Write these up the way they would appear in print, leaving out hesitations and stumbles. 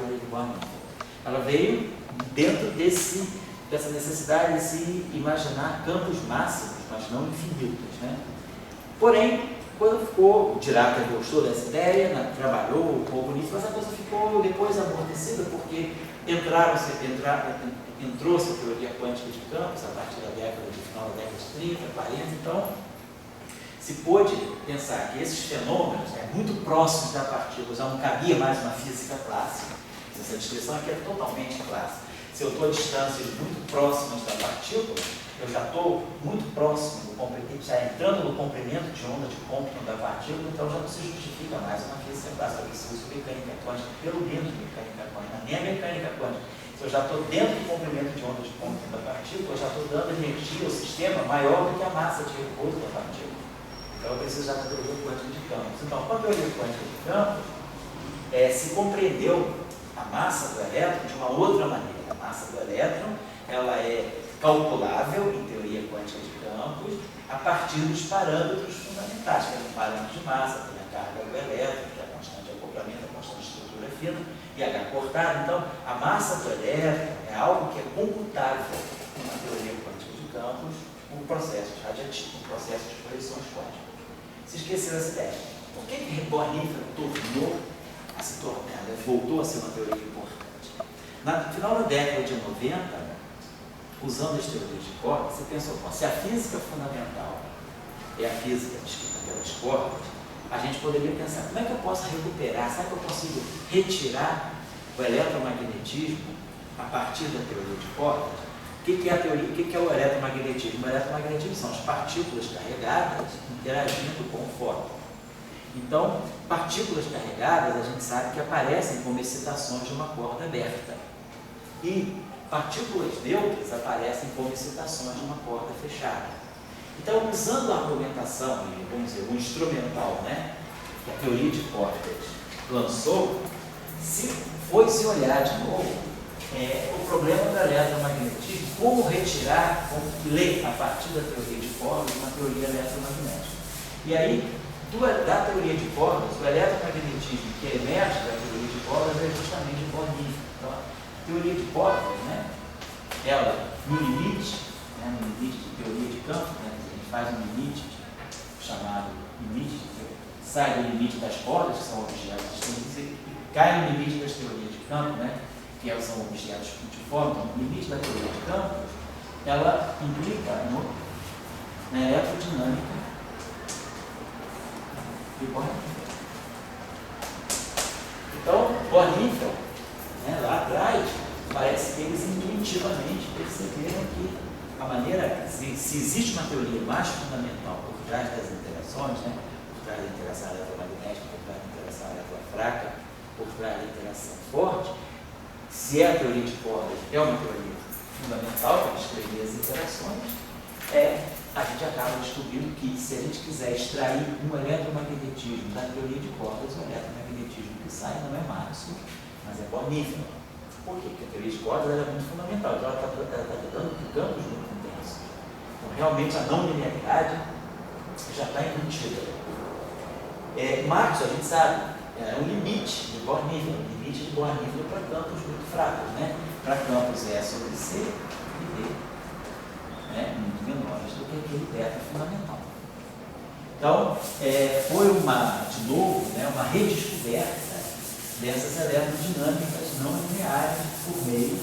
teoria de Bohr-Nifel. Ela veio dentro dessa necessidade de se imaginar campos máximos, mas não infinitos, né? Porém, quando ficou, o Dirac gostou dessa ideia, trabalhou um pouco nisso, mas a coisa ficou depois amortecida, porque entrou-se a teoria quântica de campos a partir da final da década de 30, 40, então se pôde pensar que esses fenômenos, muito próximos da partícula, já não cabia mais uma física clássica. Essa descrição aqui é totalmente clássica. Se eu estou a distâncias muito próximas da partícula, eu já estou muito próximo do comprimento, já entrando no comprimento de onda de Compton da partícula, então já não se justifica mais uma física clássica, porque se usa mecânica quântica, pelo menos mecânica quântica, nem a mecânica quântica. Se eu já estou dentro do comprimento de onda de Compton da partícula, eu já estou dando energia ao sistema maior do que a massa de repouso da partícula. Então eu preciso já da teoria quântica de campos. Então, com a teoria quântica de campos, se compreendeu a massa do elétron de uma outra maneira. A massa do elétron ela é calculável em teoria quântica de campos a partir dos parâmetros fundamentais, que é o parâmetro de massa, tem a carga do elétron, que é a constante de acoplamento, a constante de estrutura fina, e H cortado. Então, a massa do elétron é algo que é computável na teoria quântica de campos por processos radiativos, por processos de correções quânticas. Se esqueceram essa ideia. Por que Bohr-Nifel voltou a ser uma teoria importante? No final da década de 90, usando as teorias de cordas, você pensou, se a física fundamental é a física descrita pelas cordas, a gente poderia pensar, como é que eu posso recuperar, será que eu consigo retirar o eletromagnetismo a partir da teoria de cordas? O que é a teoria? O que é o eletromagnetismo? O eletromagnetismo são as partículas carregadas interagindo com o fóton. Então, partículas carregadas, a gente sabe que aparecem como excitações de uma corda aberta. E partículas neutras aparecem como excitações de uma corda fechada. Então, usando a argumentação, vamos dizer, o instrumental, que a teoria de cordas lançou, se olhar de novo o problema do eletromagnetismo, como retirar, como ler a partir da teoria de cordas uma teoria eletromagnética. E aí, da teoria de cordas, o eletromagnetismo que emerge da teoria de cordas é justamente o Bohr-Nifel. Então, a teoria de cordas, ela, no limite de teoria de campo, a gente faz um limite chamado limite, sai do limite das cordas, que são objetos distintos, e cai no limite das teorias de campo, que são objetos multiformes. Então, o limite da teoria de campo, ela implica na eletrodinâmica de Bohr-Nifel. Então, Bohr-Nifel, lá atrás, parece que eles intuitivamente perceberam que a maneira, se existe uma teoria mais fundamental por trás das interações, por trás da interação eletromagnética, por trás da interação eletrofraca, por trás da interação forte, se é a teoria de cordas é uma teoria fundamental para descrever as interações, a gente acaba descobrindo que se a gente quiser extrair um eletromagnetismo da teoria de cordas, o eletromagnetismo que sai não é Maxwell, mas é Bohr-Nifel. Por quê? Porque a teoria de cordas é muito fundamental, então ela está lidando com campos muito intensos. Então, realmente, a não linearidade já está embutida. Maxwell, a gente sabe, é um limite de Bohr-Nifel, para campos muito fracos, para campos E sobre C e D, muito menores do que aquele beta fundamental. Então, foi de novo, uma redescoberta dessas eletrodinâmicas não lineares por meio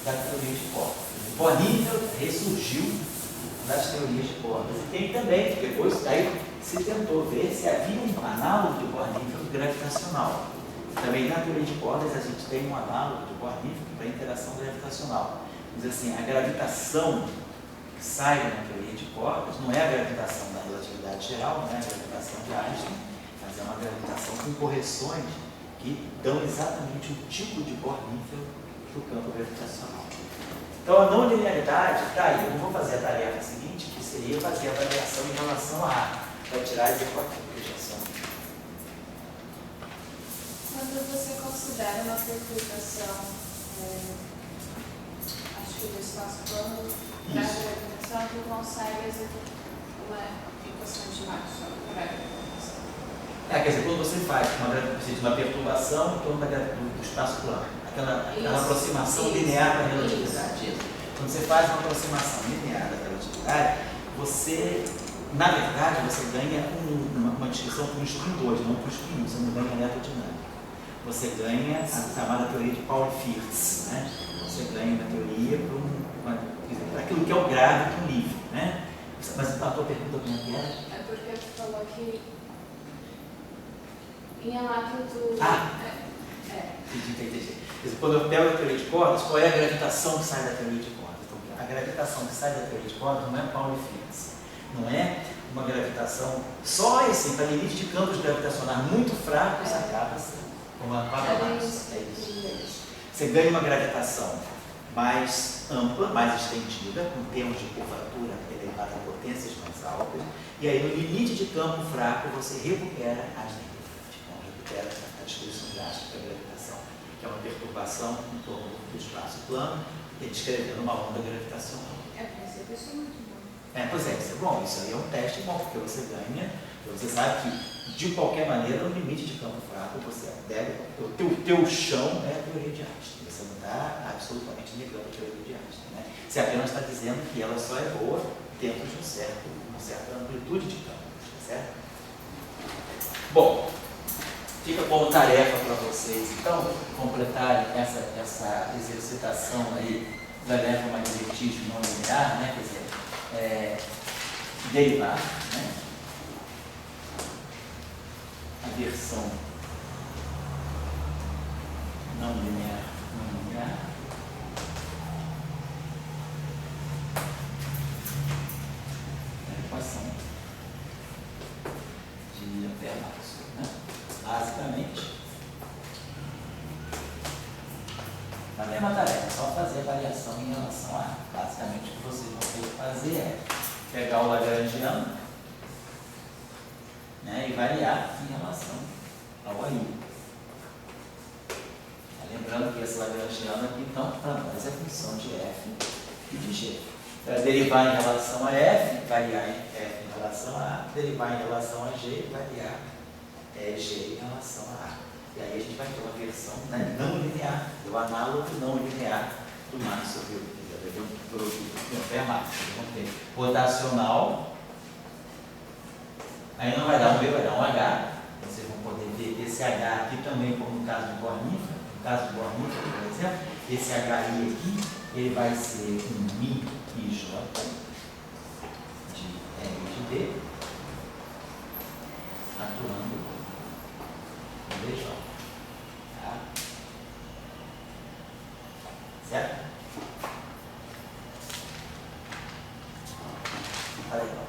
da teoria de cordas. Bohr-Nifel ressurgiu das teorias de cordas. E tem também, depois daí se tentou ver se havia um análogo de Bohr-Nifel gravitacional. Também na teoria de cordas a gente tem um análogo de Bohr-Nifel para interação gravitacional. Diz assim, a gravitação que sai na teoria de cordas não é a gravitação da relatividade geral, não é a gravitação de Einstein, mas é uma gravitação com correções que dão exatamente o tipo de Bohr-Nifel para o campo gravitacional. Então, a não linearidade está aí. Eu não vou fazer a tarefa seguinte, que seria fazer a avaliação em relação a A, para tirar as equações de projeção. Quando você considera uma perturbação, acho que do espaço-plano, para a gravitação, tu consegue uma equação de Maxwell para a gravitação. Quer dizer, quando você faz uma perturbação em torno do espaço plano, aquela aproximação linear da relatividade. Quando você faz uma aproximação linear da relatividade, você, na verdade, você ganha uma descrição por spin 2, não por spin 1, você não ganha eletrodinâmica. Você ganha a chamada teoria de Pauli-Fierz, né? Você ganha uma teoria para aquilo que é o grávido livre, né? Mas a tua pergunta como é que era? É porque tu falou que em relato do... Entendi. Quer dizer, quando eu pego a teoria de cordas, qual é a gravitação que sai da teoria de cordas? Então, a gravitação que sai da teoria de cordas não é Pauli-Fierz, não é uma gravitação só assim, para limite de campos gravitacionais muito fracos, acaba sendo uma é isso. Você ganha uma gravitação mais ampla, mais estendida, com termos de curvatura elevada a potências mais altas, e aí no limite de campo fraco você recupera a a distribuição drástica da gravitação, que é uma perturbação em torno do espaço plano, e descrevendo uma onda gravitacional. Isso é muito bom. Pois é, isso é bom, isso aí é um teste bom, porque você ganha, você sabe que de qualquer maneira, no limite de campo fraco, você deve, o teu chão é a teoria de Einstein, você não está absolutamente negando a teoria de Einstein, né? Você apenas está dizendo que ela só é boa dentro de uma certa amplitude de campo, tá certo? Bom, fica como tarefa para vocês, então, completarem essa exercitação aí do eletromagnetismo não linear, né? Quer dizer, derivar, né? A versão não linear, a equação de Ampère-Maxwell, né? Basicamente, a mesma tarefa, só fazer a variação em relação a. Basicamente, o que vocês vão ter que fazer é pegar o Lagrangiano, né, e variar em relação ao AI. Lembrando que esse Lagrangiano aqui, então, para nós é função de f e de g. Para derivar em relação a f, variar em f em relação a a, derivar em relação a g, variar g em relação a a. E aí a gente vai ter uma versão, né, não linear, o análogo não linear do Maxwell, do produto do Ampère-Maxwell. Vamos ter rotacional, aí não vai dar um B, vai dar um H. Vocês vão poder ver esse H aqui também, como no caso de Bornífera. No caso de Bornífera, por exemplo, esse HI aqui, ele vai ser um Mi e J de R de D, atuando no DJ. Tá? Certo? Tá legal.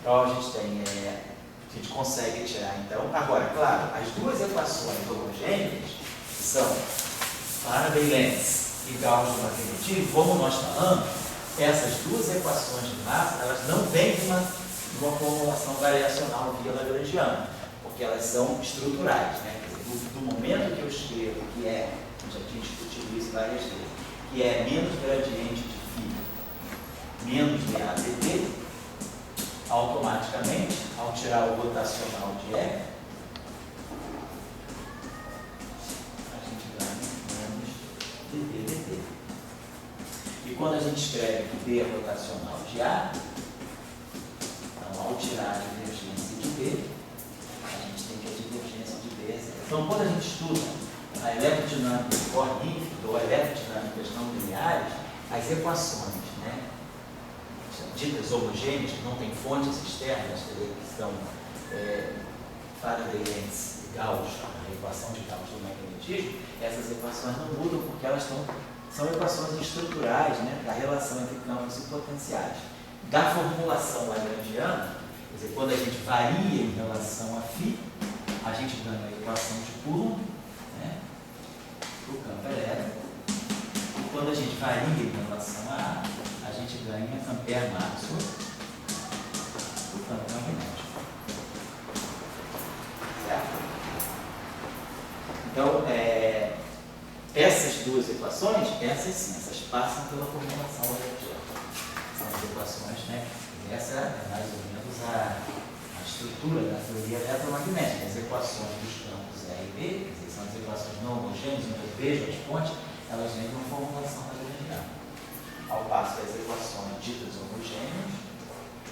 Então a gente tem, a gente consegue tirar, então, agora, claro, as duas equações homogêneas são Faraday-Lenz e Gauss do magnetismo, como nós falamos, essas duas equações de massa, elas não vêm de uma formulação variacional via lagrangiana, porque elas são estruturais, né? Quer dizer, do momento que eu escrevo que é, já tinha discutido isso várias vezes, que é menos gradiente de φ menos dAdt, automaticamente, ao tirar o rotacional de F, a gente ganha menos dV/dt. E quando a gente escreve que B é rotacional de A, então ao tirar a divergência de B, a gente tem que a divergência de B é zero. Então quando a gente estuda a eletrodinâmica de Bornífera ou a eletrodinâmicas não lineares, as equações, né, ditas homogêneas, que não têm fontes externas, que são Faraday-Lenz e Gauss, a equação de Gauss do magnetismo, essas equações não mudam porque elas são equações estruturais, né, da relação entre campos e potenciais. Da formulação lagrangiana, quer dizer, quando a gente varia em relação a φ, a gente ganha a equação de Coulomb, né, para o campo elétrico, e quando a gente varia em relação a A, a gente ganha Ampère-Maxwell do campo magnético. Certo? Então, essas duas equações, essas sim, essas passam pela formulação lagrangiana. São as equações, né? Essa é mais ou menos as estrutura da teoria eletromagnética, as equações dos campos R e B, quer dizer, são as equações não homogêneas, onde eu vejo as pontes, elas vêm de uma formulação quadrilateral. Ao passo que as equações ditas homogêneas,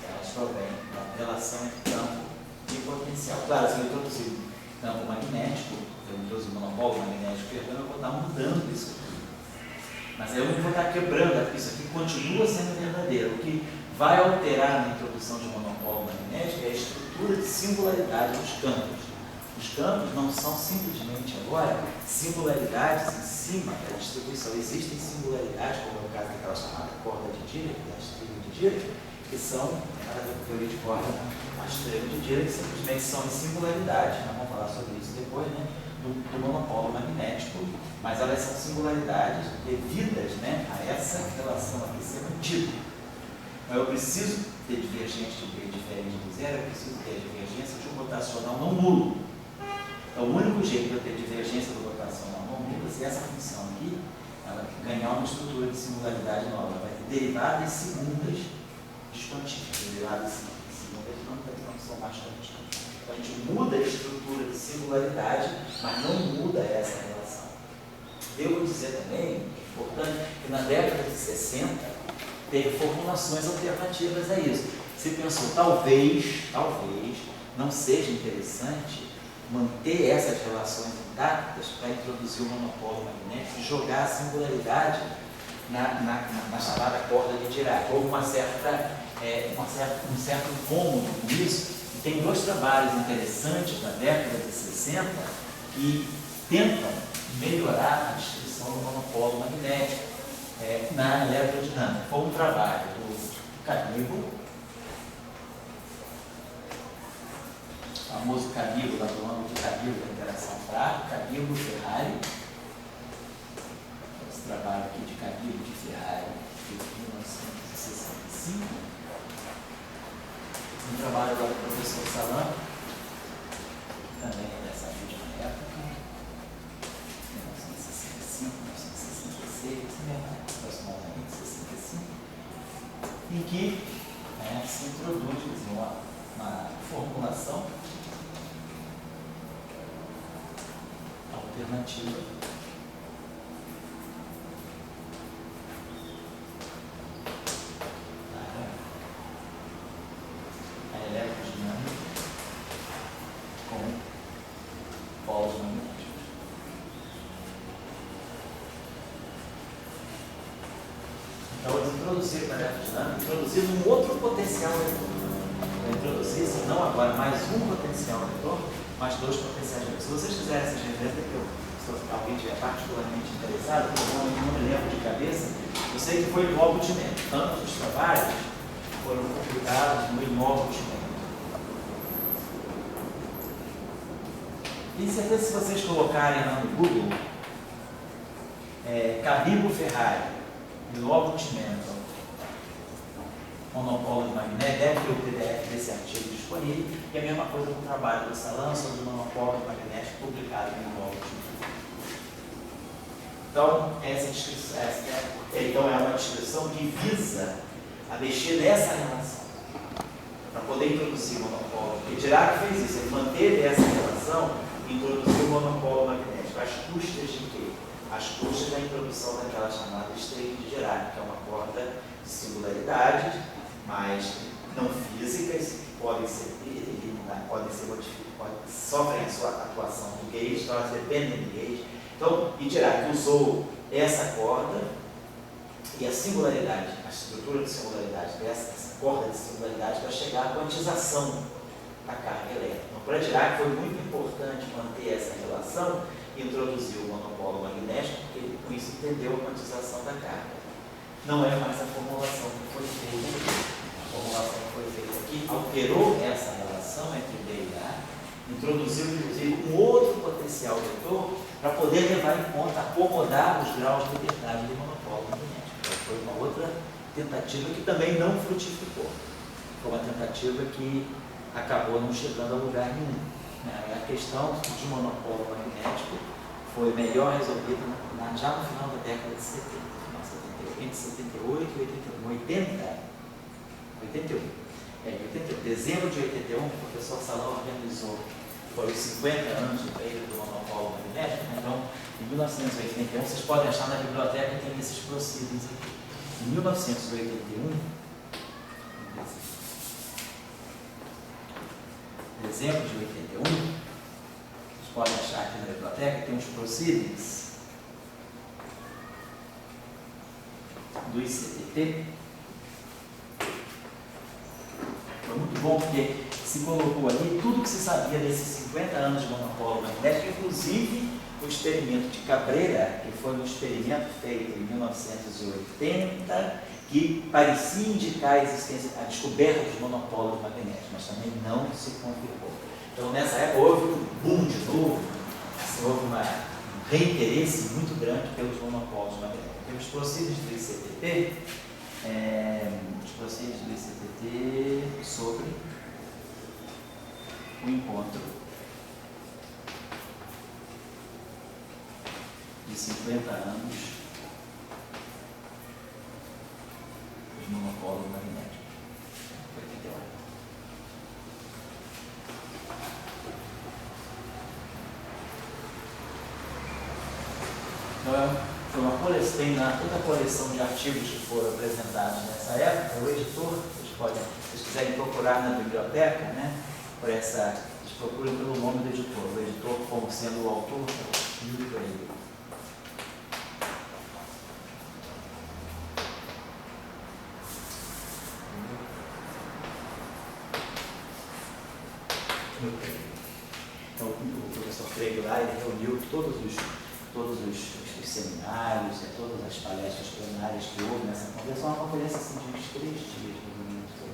elas provêm da relação entre campo e potencial. Claro, se eu introduzir campo magnético, eu introduzir monopólio magnético, perdão, eu vou estar mudando isso aqui. Mas aí eu não vou estar quebrando, isso aqui continua sendo verdadeiro. O que vai alterar na introdução de monopólio magnético é a estrutura de singularidade dos campos. Os campos não são simplesmente agora singularidades em cima da distribuição. Existem singularidades, como é o caso daquela chamada corda de Dirac, da estrela de Dirac, que são, na teoria de corda, a estrela de Dirac, simplesmente são em singularidades. Nós vamos falar sobre isso depois, né? Do monopólio magnético, mas elas são singularidades devidas, né, a essa relação aqui ser mantida. Mas eu preciso ter divergência de B diferente de zero, eu preciso ter divergência de um rotacional não nulo. Então, o único jeito de eu ter divergência do rotacional não nulo é se essa função aqui ela ganhar uma estrutura de singularidade nova. Ela vai ter derivadas segundas descontínuas. Derivadas segundas não são mais contínuas. Então, a gente muda a estrutura de singularidade, mas não muda essa relação. Eu vou dizer também, importante, que na década de 60 teve formulações alternativas a isso. Você pensou, talvez não seja interessante manter essas relações intactas para introduzir o monopólio magnético e jogar a singularidade na chamada corda de Dirac. Houve um certo incômodo com isso. Tem dois trabalhos interessantes da década de 60 que tentam melhorar a descrição do monopólio magnético na eletrodinâmica. Foi um trabalho do Cabibbo, o famoso Cabibbo, lá do âmbito de Cabibbo da interação fraca, Cabibbo e Ferrari. Esse trabalho aqui de Cabibbo e Ferrari, de 1965. Um trabalho agora do professor Salam, que também é dessa mesma época, 1965, 1966, aproximadamente 65, em que se introduz uma formulação alternativa introduzindo um outro potencial vetor. Vai introduzir, se não agora, mais um potencial vetor, mais dois potenciais vetores. Se vocês quiserem essas referências, se alguém estiver particularmente interessado, eu não me lembro de cabeça, eu sei que foi no Albutimento. Ambos os trabalhos foram publicados no Albutimento. E certeza, se vocês colocarem lá no Google, Cabibbo Ferrari, no Albutimento, monopólio magnético, deve ter o PDF desse artigo disponível, e a mesma coisa com o trabalho do Salam sobre o monopólio magnético publicado no Albutimento. Então, essa descrição, então é uma descrição que visa a mexer nessa relação, para poder introduzir o monopólio. E Dirac fez isso, ele manteve essa relação e introduziu o monopólio magnético. As custas de quê? As custas da introdução daquela chamada estreita de Dirac, que é uma corda de singularidades, mas não físicas, podem ser modificadas, sofrem a sua atuação do gauge, então elas dependem do gauge. Então, Dirac usou essa corda e a singularidade, a estrutura de singularidade dessa corda de singularidade para chegar à quantização da carga elétrica. Então, para Dirac foi muito importante manter essa relação e introduzir o monopólio magnético, porque ele com isso entendeu a quantização da carga. Não é mais a formulação que foi feita aqui. A formulação que foi feita aqui alterou essa relação entre B e A, introduziu inclusive um outro potencial vetor para poder levar em conta, acomodar os graus de liberdade do monopólio magnético. Então, foi uma outra tentativa que também não frutificou. Foi uma tentativa que acabou não chegando a lugar nenhum. A questão de monopólio magnético foi melhor resolvida já no final da década de 70. Entre 78 e 81. Dezembro de 81, o professor Salão organizou, foi os 50 anos do período do monopólio magnético, né? Então, em 1981, vocês podem achar na biblioteca, tem esses proceedings aqui. Em 1981, dezembro de 81, vocês podem achar aqui na biblioteca, tem uns proceedings do ICTT. Foi muito bom porque se colocou ali tudo que se sabia desses 50 anos de monopólio magnético, inclusive o experimento de Cabrera, que foi um experimento feito em 1980, que parecia indicar a existência, a descoberta dos monopólios magnéticos, mas também não se confirmou. Então, nessa época, houve um boom de novo, houve um reinteresse muito grande pelos monopólios magnéticos. Tem os processos do ICTT, sobre o encontro de 50 anos dos monopólios magnéticos. Então, foi uma coleção, tem toda a coleção de artigos que foram apresentados nessa época. O editor, se vocês quiserem procurar na biblioteca, né, por essa, vocês procurem pelo nome do editor. O editor, como sendo o autor, Milton Coelho. Então, o professor Freire lá, ele reuniu todos os seminários, todas as palestras plenárias que houve nessa conferência. Uma conferência assim, de uns 3 dias, no momento.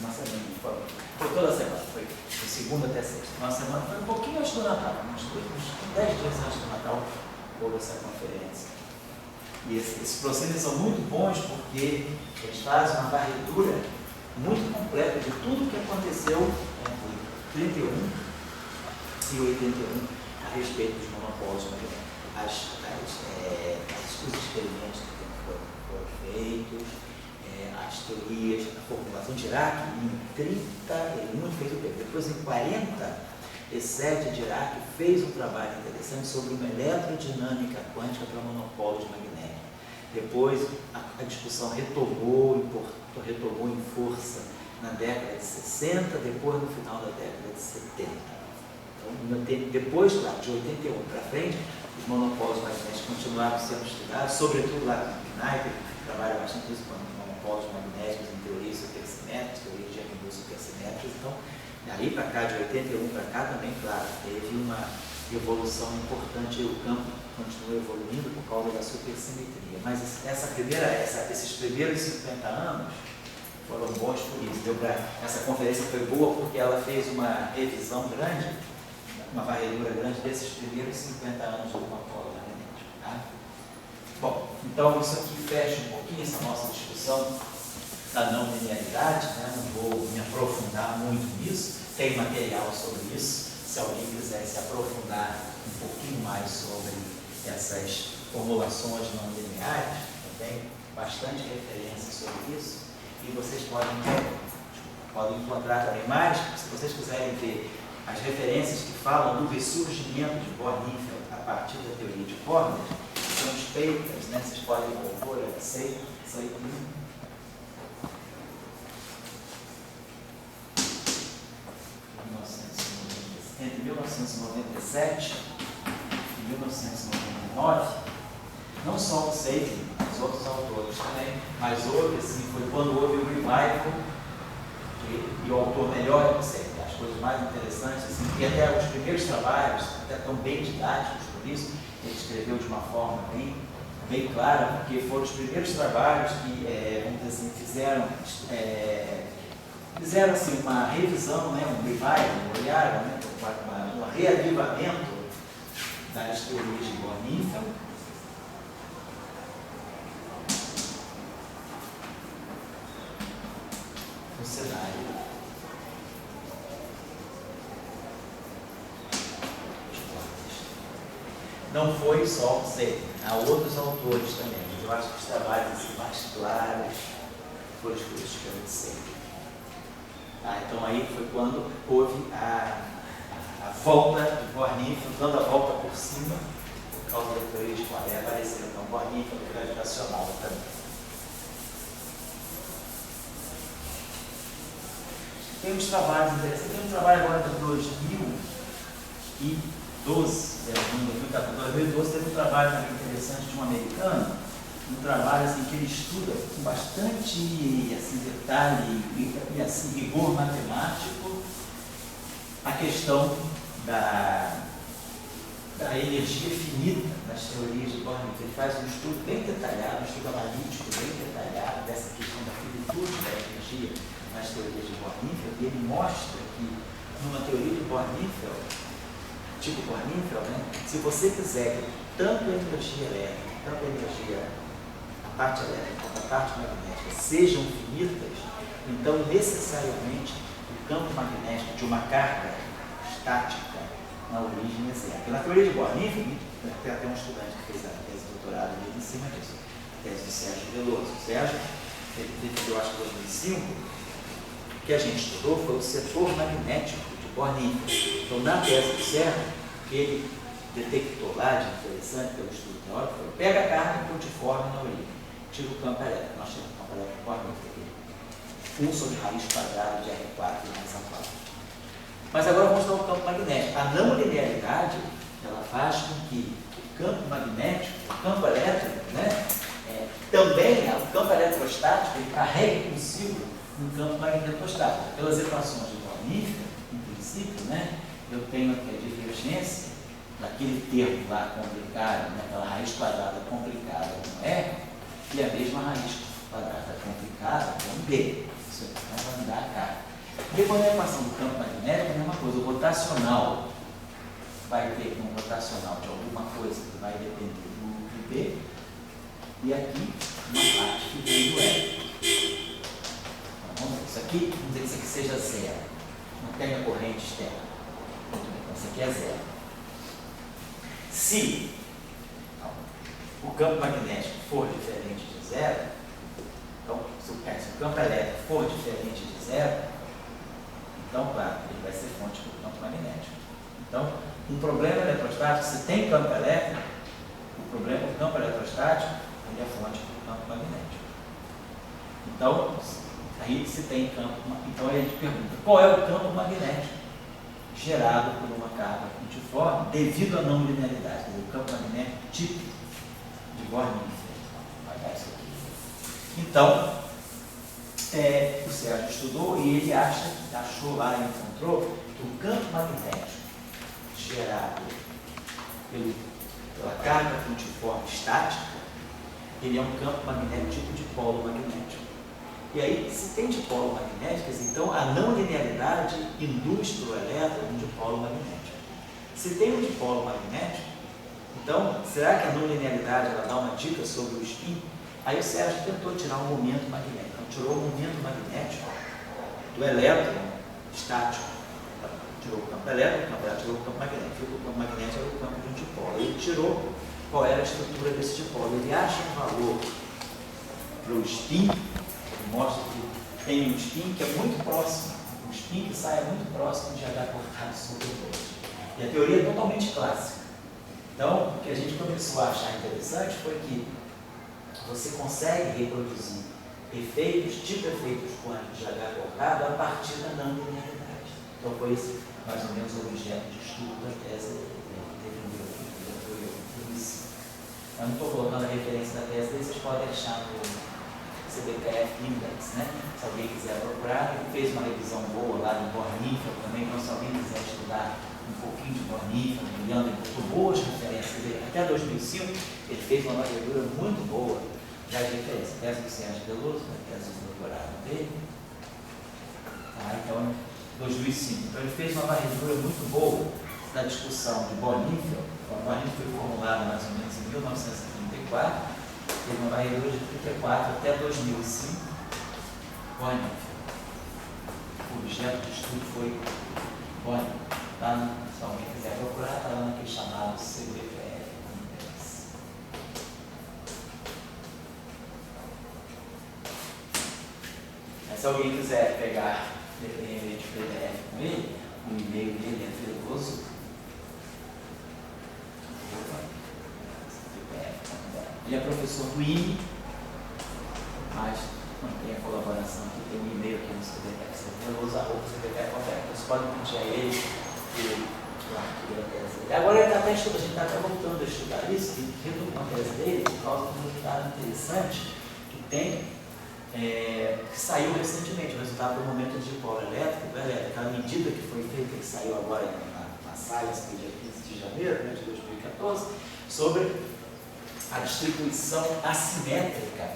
Uma semana, foi toda a semana, foi de segunda até sexta. Uma semana, foi um pouquinho antes do Natal, uns 10 dias antes do Natal, houve essa conferência. E esses processos são muito bons porque eles fazem uma varredura muito completa de tudo o que aconteceu entre 31 e 81 a respeito dos monopólios magnéticos, os experimentos que foram feitos, as teorias, a formulação de Dirac, em 30, ele muito fez o tempo. Depois, em 47, Dirac fez um trabalho interessante sobre uma eletrodinâmica quântica para monopólios magnéticos. Depois, a discussão retomou em força na década de 60, depois no final da década de 70. Depois, claro, de 81 para frente, os monopólios magnéticos continuaram sendo estudados, sobretudo lá no Kneipp, que trabalha bastante isso com monopólios magnéticos em teorias supersimétricas, teorias de ângulos supersimétricos. Então, daí para cá, de 81 para cá, também, claro, teve uma evolução importante e o campo continua evoluindo por causa da supersimetria. Mas esses primeiros 50 anos foram bons por isso. Essa conferência foi boa porque ela fez uma revisão grande, uma varredura grande desses primeiros 50 anos do monopólio magnético. Tá? Bom, então isso aqui fecha um pouquinho essa nossa discussão da não linearidade, né? Não vou me aprofundar muito nisso, tem material sobre isso, se alguém quiser se aprofundar um pouquinho mais sobre essas formulações não lineares, tem bastante referência sobre isso, e vocês podem encontrar também mais, se vocês quiserem ver as referências que falam do ressurgimento de Born-Infeld a partir da teoria de Corner, são os papers, né? Vocês podem compor, sei entre 1997 e 1999, não só o Seidel, os outros autores também, mas houve, assim, foi quando houve o revival, e o autor melhor é o Seidel. As coisas mais interessantes, assim, e até os primeiros trabalhos, até tão bem didáticos por isso, ele escreveu de uma forma bem clara, porque foram os primeiros trabalhos que, vamos dizer assim, fizeram assim, uma revisão, né, um revival, né, um reavivamento das teorias de Born-Infeld. No cenário Não foi só você, há outros autores também, mas eu acho que os trabalhos assim, mais claros foram escritos pelo Husserl. Então aí foi quando houve a volta de Bornifel, dando a volta por cima, por causa da teoria de Poinet, apareceu então Bornifel gravitacional também. Tem uns trabalhos interessantes. Tem um trabalho agora de 2012, 2012 teve um trabalho também interessante de um americano, um trabalho assim, que ele estuda com bastante assim, detalhe e assim, rigor matemático a questão da energia finita nas teorias de Bornifel. Ele faz um estudo bem detalhado, um estudo analítico bem detalhado dessa questão da finitude da energia nas teorias de Bornifel, e ele mostra que numa teoria de Bornifel, tipo Bornifel, né, se você quiser que tanto a energia elétrica, tanto a energia, a parte elétrica quanto a parte magnética sejam finitas, então necessariamente o campo magnético de uma carga estática na origem é zero. Porque na teoria de Bornifel, tem até um estudante que fez a tese de doutorado em cima disso, a tese do Sérgio Veloso. O Sérgio, ele defendeu, acho que em 2005, que a gente estudou foi o setor magnético de Bornifel. Então, na tese do Sérgio, que ele detectou lá de interessante pelo estudo teórico, foi: pega a carga pontiforme na origem, tira o campo elétrico. Nós temos o campo elétrico Bornifel aqui. 1 sobre raiz quadrada de R4 mais A4. Mas agora vamos dar o campo magnético. A não linearidade, ela faz com que o campo magnético, o campo elétrico, né, também o campo eletrostático, ele carrega consigo um campo magnetostático. Pelas equações de Bornifel, em princípio, né, eu tenho aqui a divergência daquele termo lá complicado, né, aquela raiz quadrada complicada com E, e a mesma raiz quadrada complicada com B. Isso aqui vai me dar a carga. Depois da equação do campo magnético, é a mesma coisa. O rotacional vai ter um rotacional de alguma coisa que vai depender do B, e aqui uma parte que vem do E. Então, isso aqui, vamos dizer que isso aqui seja zero. Não tem a corrente externa. Então, isso aqui é zero. Se o campo magnético for diferente de zero, então, se o campo elétrico for diferente de zero, então, claro, ele vai ser fonte do campo magnético. Então, um problema eletrostático, se tem campo elétrico, o campo eletrostático, ele é fonte do campo magnético. Então, aí se tem campo, então aí a gente pergunta: qual é o campo magnético gerado por uma carga pontiforme devido à não linearidade? Quer dizer, o campo magnético típico de Bornifel. Vai dar isso aqui. Então, o Sérgio estudou e ele achou lá, encontrou que o campo magnético gerado pela carga pontiforme estática, ele é um campo magnético tipo de polo magnético. E aí, se tem dipolo magnéticos, então a não linearidade induz para o elétron um dipolo magnético. Se tem um dipolo magnético, então, será que a não linearidade ela dá uma dica sobre o spin? Aí o Sérgio tentou tirar o momento magnético. Então, tirou o momento magnético do elétron estático. Tirou o campo elétrico, tirou o campo magnético. O campo magnético era o campo de um dipolo. Ele tirou qual era a estrutura desse dipolo. Ele acha um valor para o spin, ele mostra que tem um spin que é muito próximo, um spin que sai muito próximo de H cortado sobre 2. E a teoria é totalmente clássica. Então, o que a gente começou a achar interessante foi que você consegue reproduzir efeitos, tipo efeitos quânticos de H cortado a partir da não linearidade. Então, foi esse mais ou menos o objeto de estudo da tese da teoria do Husserl. Eu não estou colocando a referência da tese dele, vocês podem achar no CBKF Index, né? Se alguém quiser procurar, ele fez uma revisão boa lá de Bornifel também, então se alguém quiser estudar um pouquinho de Bornifel, olhando em muito boas referências dele, até 2005, ele fez uma varredura muito boa das referências, tese do Sérgio Veloso, a tese de doutorado dele, então, 2005. Então, ele fez uma varredura muito boa da discussão de Bornifel. O Bornifel foi formulado mais ou menos em 1934, teve uma varredura de 34 até 2005, Bornifel. O objeto de estudo foi Bornifel. Se alguém quiser procurar, está lá naquele chamado CBPF. Se alguém quiser pegar de PDF com ele, o e-mail dele é Veloso. Ele é professor do INE, mas mantém a colaboração aqui, tem um e-mail aqui no CBTF, veloso@cbtf.com. Vocês podem pedir a ele agora ele está até estudando, a gente está até voltando a estudar isso, e retomou a tese dele por causa de um resultado interessante que tem, que saiu recentemente, o resultado do momento de dipolo elétrico, aquela medida que foi feita, que saiu agora na SAIS, dia 15 de janeiro de 2014, sobre a distribuição assimétrica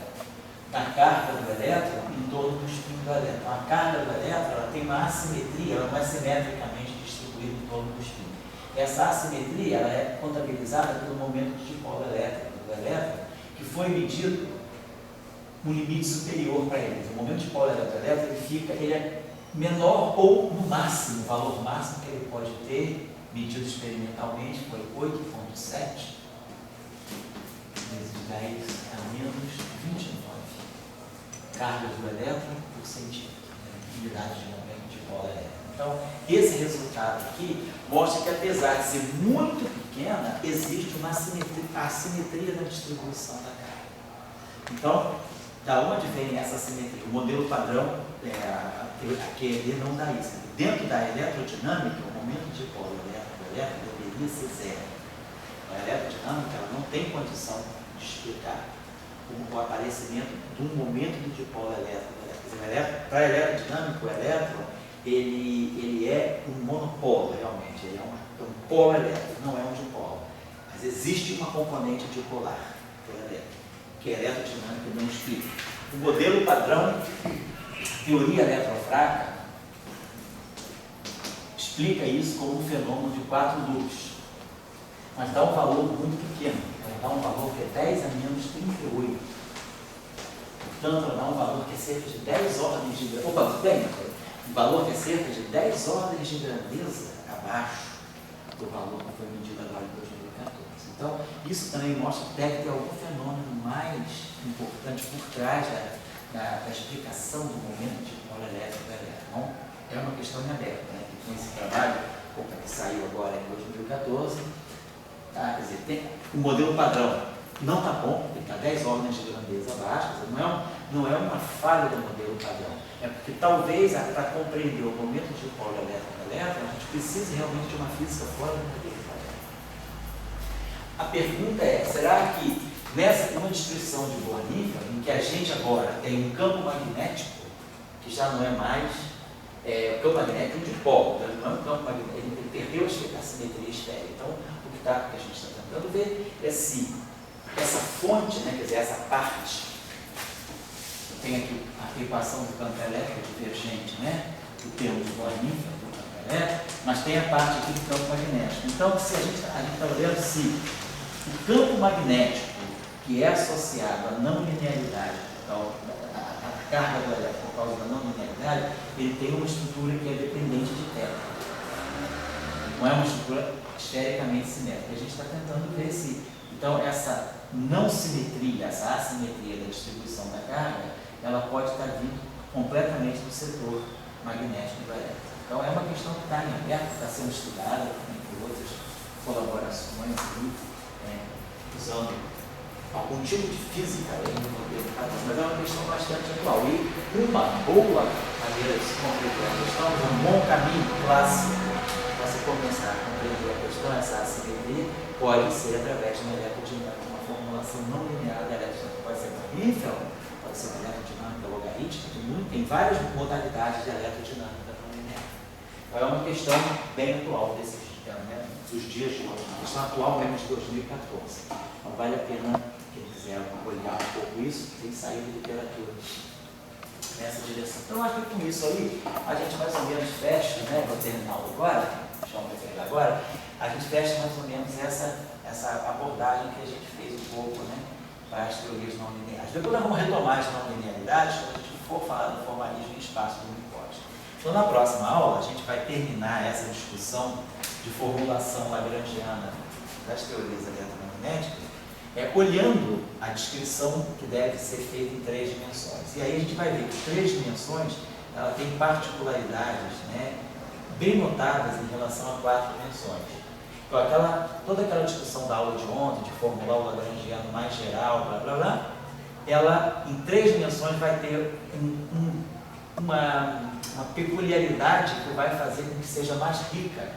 da carga do elétron em torno do espinho do elétron. A carga do elétron ela tem uma assimetria, ela não é simetricamente distribuída em torno do espinho. Essa assimetria ela é contabilizada pelo momento de dipolo elétrico do elétron, que foi medido um limite superior para ele. O momento de dipolo elétrico ele é menor ou no máximo, o valor máximo que ele pode ter, medido experimentalmente, foi 8,7 vezes 10 a menos 29 cargas do elétron por centímetro, unidade de momento de dipolo elétrico. Então, esse resultado aqui mostra que, apesar de ser muito pequena, existe uma assimetria na distribuição da carga. Então, da onde vem essa assimetria? O modelo padrão, que ele não dá isso. Dentro da eletrodinâmica, o momento de dipolo elétrico deveria ser zero. A eletrodinâmica ela não tem condição de explicar o aparecimento de um momento do dipolo elétrico. Para a eletrodinâmica, o elétron ele é um monopolo, realmente. Ele é um polo elétrico, não é um dipolo. Mas existe uma componente dipolar do elétron, que a eletrodinâmica não explica. O modelo padrão, teoria eletrofraca, explica isso como um fenômeno de 4 loops, mas dá um valor muito pequeno. Ela dá um valor que é 10 a menos 38. Portanto, ela dá um valor que é cerca de 10 ordens de grandeza. Um valor que é cerca de 10 ordens de grandeza abaixo do valor que foi medido agora em 2014. Então, isso também mostra que deve ter algum fenômeno mais importante por trás da explicação do momento de dipolo elétrico. Então, é uma questão em aberto, né? Com esse trabalho que saiu agora em 2014, tá? Quer dizer, tem o modelo padrão não está bom, ele está 10 ordens de grandeza abaixo, não é uma falha do modelo padrão. É porque talvez, para compreender o momento de dipolo elétrico, a gente precise realmente de uma física fora do modelo padrão. A pergunta é, será que nessa uma descrição de Bohr-Níquel, em que a gente agora tem um campo magnético, que já não é mais o campo magnético de dipolo, não é um campo magnético, ele perdeu a simetria esférica. Então, o que a gente está tentando ver é se essa fonte, né, quer dizer, essa parte, tem aqui a equação do campo elétrico divergente, né, do termo de Bohr-Níquel, do campo elétrico, mas tem a parte aqui do campo magnético. Então, se a gente está olhando se o campo magnético, que é associado à não linearidade, a carga do elétron por causa da não linearidade, ele tem uma estrutura que é dependente de θ. Não é uma estrutura esfericamente simétrica. A gente está tentando ver se, então, essa não simetria, essa assimetria da distribuição da carga, ela pode estar vindo completamente do setor magnético do elétron. Então, é uma questão que está em aberto, está sendo estudada por outras colaborações, usando algum tipo de física aí no modelo padrão, mas é uma questão bastante atual. E uma boa maneira de se compreender a questão, um bom caminho clássico para se começar a compreender a questão, essa assimetria, pode ser através de uma eletrodinâmica, uma formulação não linear da eletrodinâmica. Pode ser uma Riemann, pode ser uma eletrodinâmica logarítmica, tem várias modalidades de eletrodinâmica não linear. Então, é uma questão bem atual dos dias de hoje, uma questão atual mesmo de 2014. Então, vale a pena, quem quiser olhar um pouco isso, tem que sair de literatura nessa direção. Então, acho que com isso aí, a gente mais ou menos fecha, né, vou terminar agora, deixar um pegar agora, a gente fecha mais ou menos essa abordagem que a gente fez um pouco, né, para as teorias não lineares. Depois nós vamos retomar as não linearidades quando a gente for falar do formalismo em espaço do Minkowski. Então, na próxima aula, a gente vai terminar essa discussão de formulação lagrangiana das teorias eletromagnéticas olhando a descrição que deve ser feita em 3 dimensões. E aí a gente vai ver que 3 dimensões ela tem particularidades, né, bem notáveis em relação a 4 dimensões. Então, toda aquela discussão da aula de ontem, de formular o lagrangiano mais geral, blá blá blá, ela em 3 dimensões vai ter uma peculiaridade que vai fazer com que seja mais rica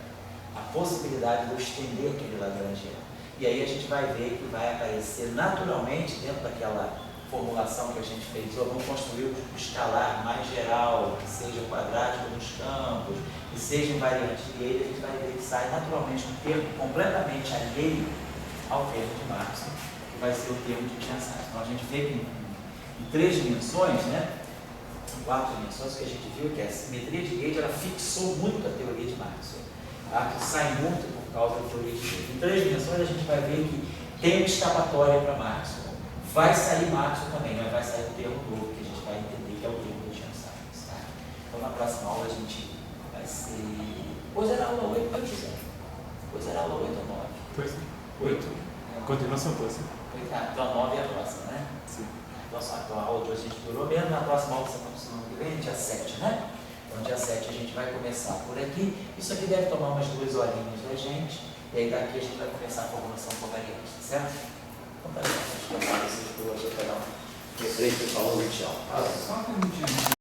a possibilidade de eu estender aquele lagrangiano. E aí a gente vai ver que vai aparecer naturalmente dentro daquela formulação que a gente fez, vamos construir o escalar mais geral, que seja quadrático nos campos, que seja invariante de ele, a gente vai ver que sai naturalmente um termo completamente alheio ao termo de Maxwell, que vai ser o termo de Chern-Simons. Então a gente vê que em 3 dimensões, né, em 4 dimensões, que a gente viu que a simetria de Gage ela fixou muito a teoria de Maxwell, que sai muito por causa da teoria de Gage. Em 3 dimensões a gente vai ver que tem uma escapatória para Maxwell. Vai sair Maxwell também, mas vai sair o termo novo que a gente vai entender que é o termo de Chern-Simons. Tá? Então na próxima aula a gente vai ser. Hoje era aula 8, não, José? Hoje era aula 8 ou 9? Pois é. 8. Continuação pois. Então 9 é a próxima, né? Sim. Então a aula de hoje a gente durou menos, na próxima aula semana que vem, dia 7, né? Então dia 7 a gente vai começar por aqui. Isso aqui deve tomar umas 2 horinhas da gente. E aí daqui a gente vai começar a formulação covariante, certo? Então tá bom, acho que eu vou vocês por hoje, eu vou pegar um refresco e falou, tchau. Só uma perguntinha.